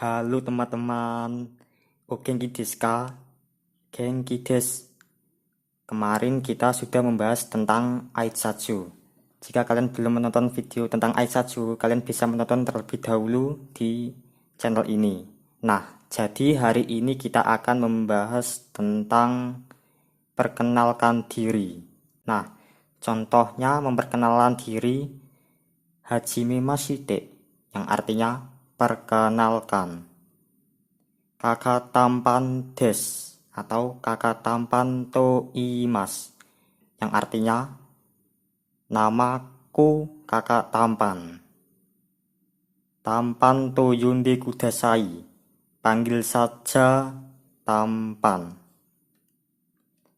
Halo teman-teman, o genki desu ka? Genki desu. Kemarin kita sudah membahas tentang Aitsatsu. Jika kalian belum menonton video tentang Aitsatsu, kalian bisa menonton terlebih dahulu di channel ini. Nah, jadi hari ini kita akan membahas tentang perkenalkan diri. Nah, contohnya memperkenalkan diri Hajime Mashite, yang artinya perkenalkan. Kakak tampan des atau kakak tampan to imas, yang artinya namaku kakak tampan. Tampan to yunde kudasai, panggil saja tampan.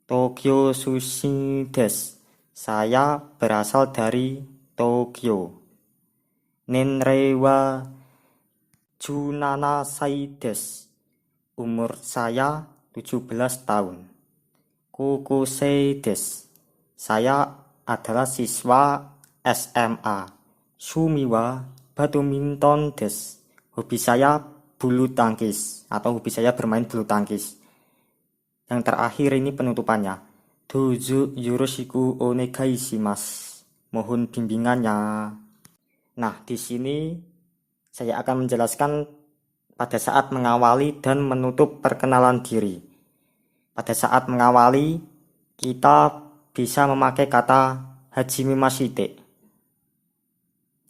Tokyo sushi des, saya berasal dari Tokyo. Nenrewa junana sai des, umur saya 17 tahun. Kokusei des, saya adalah siswa SMA. Sumiwa badminton des, hobi saya bulu tangkis atau hobi saya bermain bulu tangkis. Yang terakhir ini penutupannya. Dojo yoroshiku onegai shimasu. Mohon bimbingannya. Nah, di sini saya akan menjelaskan pada saat mengawali dan menutup perkenalan diri. Pada saat mengawali, kita bisa memakai kata Hajime Mashite,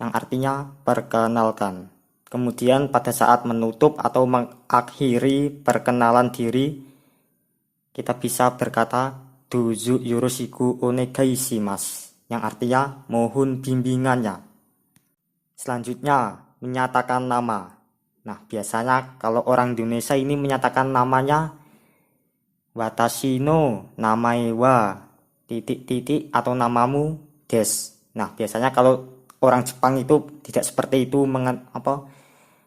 yang artinya perkenalkan. Kemudian pada saat menutup atau mengakhiri perkenalan diri, kita bisa berkata Dojo yoroshiku onegai shimasu, yang artinya mohon bimbingannya. Selanjutnya, menyatakan nama. Nah, biasanya kalau orang Indonesia ini menyatakan namanya watashi no namae wa titik-titik atau namamu des. Nah, biasanya kalau orang Jepang itu tidak seperti itu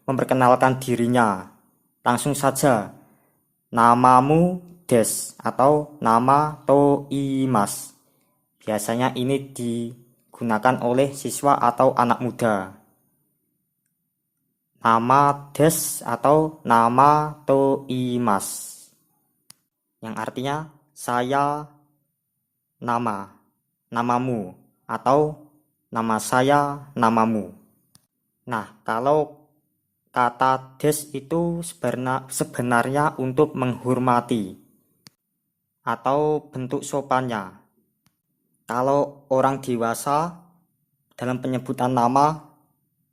memperkenalkan dirinya. Langsung saja namamu des atau nama to imas. Biasanya ini digunakan oleh siswa atau anak muda. Nama des atau nama to imas, yang artinya saya namamu atau nama saya namamu. Nah, kalau kata des itu sebenarnya untuk menghormati atau bentuk sopannya. Kalau orang dewasa dalam penyebutan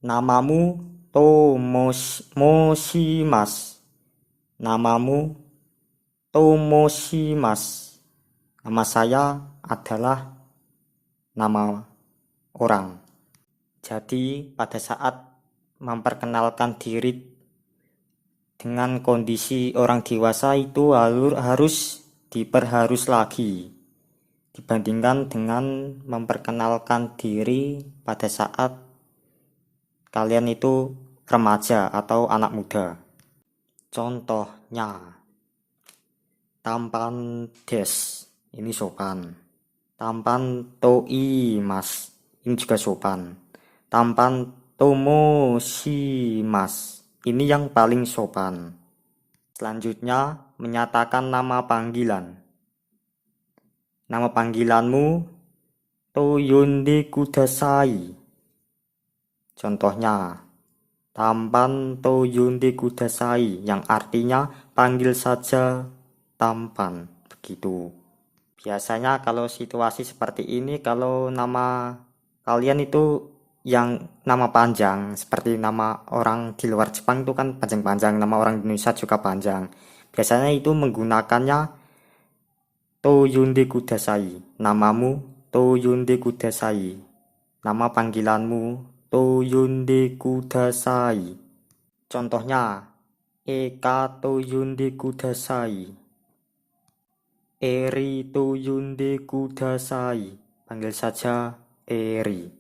namamu Tomoshimasu. Namamu Tomoshimasu. Nama saya adalah nama orang. Jadi pada saat memperkenalkan diri dengan kondisi orang dewasa itu harus diperharus lagi dibandingkan dengan memperkenalkan diri pada saat kalian itu remaja atau anak muda. Contohnya, tampan des, ini sopan. Tampan to imasu, ini juga sopan. Tampan tomoshimasu, ini yang paling sopan. Selanjutnya, menyatakan nama panggilan. Nama panggilanmu to yonde kudasai. Contohnya, tampan to yonde kudasai, yang artinya panggil saja tampan. Begitu. Biasanya kalau situasi seperti ini, kalau nama kalian itu yang nama panjang, seperti nama orang di luar Jepang itu kan panjang-panjang, nama orang Indonesia juga panjang. Biasanya itu menggunakannya to yonde kudasai. Namamu to yonde kudasai. Nama panggilanmu to yonde kudasai. Contohnya, Eka to yonde kudasai. Eri to yonde kudasai. Panggil saja Eri.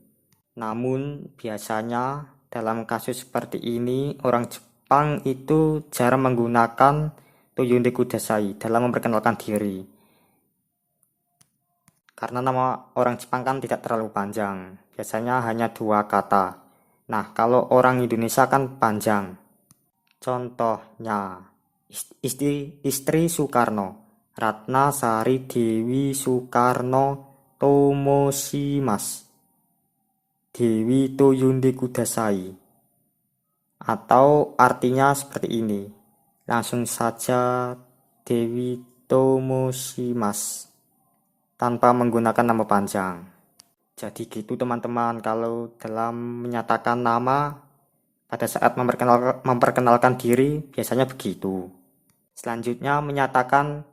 Namun biasanya dalam kasus seperti ini orang Jepang itu jarang menggunakan to yonde kudasai dalam memperkenalkan diri. Karena nama orang Jepang kan tidak terlalu panjang. Biasanya hanya 2 kata. Nah, kalau orang Indonesia kan panjang. Contohnya, istri Soekarno, Ratna Sari Dewi Soekarno Tomoshimas, Dewi Toyonde Kudasai. Atau artinya seperti ini, langsung saja Dewi Tomoshimas, tanpa menggunakan nama panjang. Jadi gitu teman-teman, kalau dalam menyatakan nama pada saat memperkenalkan diri biasanya begitu. Selanjutnya menyatakan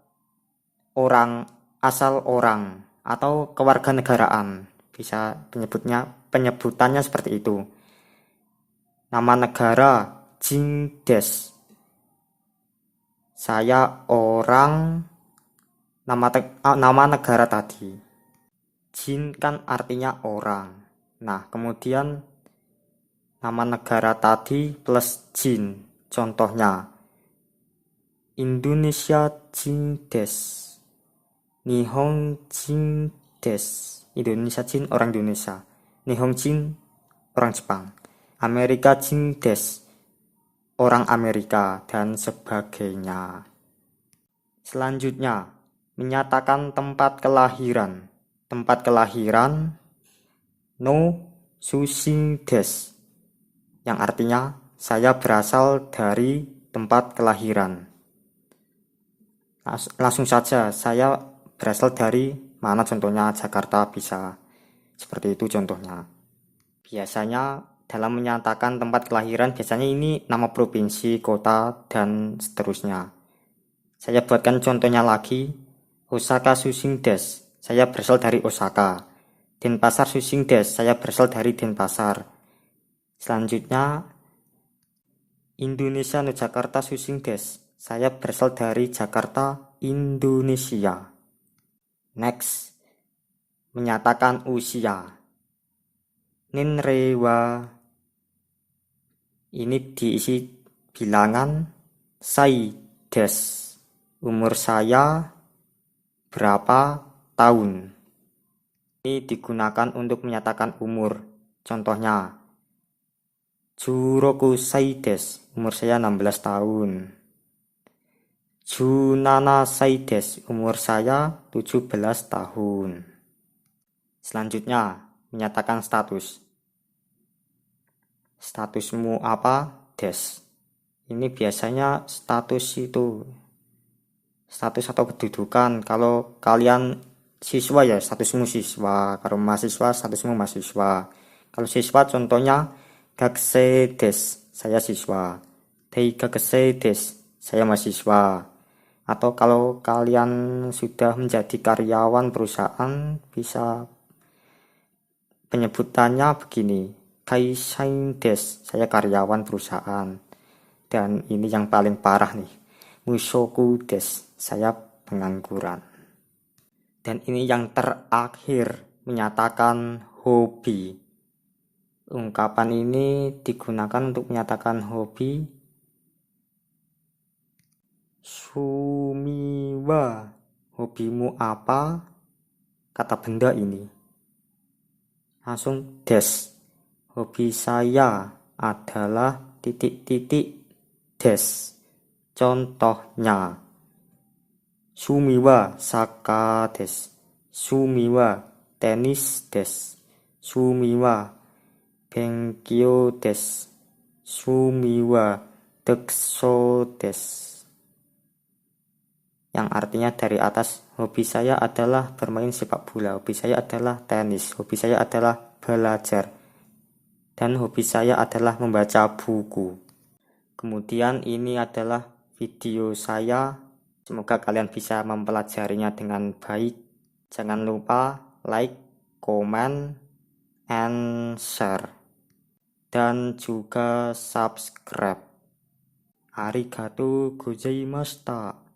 orang, asal orang atau kewarganegaraan. Bisa penyebutannya seperti itu. Nama negara Jingdes. Saya orang, nama negara tadi. Jin kan artinya orang. Nah, kemudian nama negara tadi plus Jin. Contohnya, Indonesia Jingdes, Nihon Jingdes. Indonesia Jin, orang Indonesia. Nihon Jin, orang Jepang. Amerika Jingdes, orang Amerika, dan sebagainya. Selanjutnya, menyatakan tempat kelahiran. Tempat kelahiran no susing des, yang artinya saya berasal dari tempat kelahiran. Langsung saja, saya berasal dari mana, contohnya Jakarta, bisa seperti itu contohnya. Biasanya dalam menyatakan tempat kelahiran biasanya ini nama provinsi, kota, dan seterusnya. Saya buatkan contohnya lagi, Osaka susing des, saya berasal dari Osaka. Denpasar susing des, saya berasal dari Denpasar. Selanjutnya, Indonesia no Jakarta susing des, saya berasal dari Jakarta, Indonesia. Next, menyatakan usia. Ninrewa, ini diisi bilangan sai des, umur saya berapa tahun. Ini digunakan untuk menyatakan umur. Contohnya, Juroku Saides, umur saya 16 tahun. Junana Saides, umur saya 17 tahun. Selanjutnya, menyatakan status. Statusmu apa? Des. Ini biasanya status atau kedudukan. Kalau kalian siswa ya statusmu siswa, kalau mahasiswa statusmu mahasiswa. Kalau siswa contohnya Gakse des, saya siswa. Teigakse des, saya mahasiswa. Atau kalau kalian sudah menjadi karyawan perusahaan, bisa penyebutannya begini, Kaisain des, saya karyawan perusahaan. Dan ini yang paling parah nih, Musoku des, saya pengangguran. Dan ini yang terakhir, menyatakan hobi. Ungkapan ini digunakan untuk menyatakan hobi. Sumiwa, hobimu apa? Kata benda ini. Langsung des. Hobi saya adalah titik-titik des. Contohnya, Sumiwa saka des, Sumiwa tenis des, Sumiwa benkyo des, Sumiwa dekso des. Yang artinya dari atas, hobi saya adalah bermain sepak bola, hobi saya adalah tenis, hobi saya adalah belajar, dan hobi saya adalah membaca buku. Kemudian ini adalah video saya. Semoga kalian bisa mempelajarinya dengan baik. Jangan lupa like, comment, and share. Dan juga subscribe. Arigatou gozaimashita.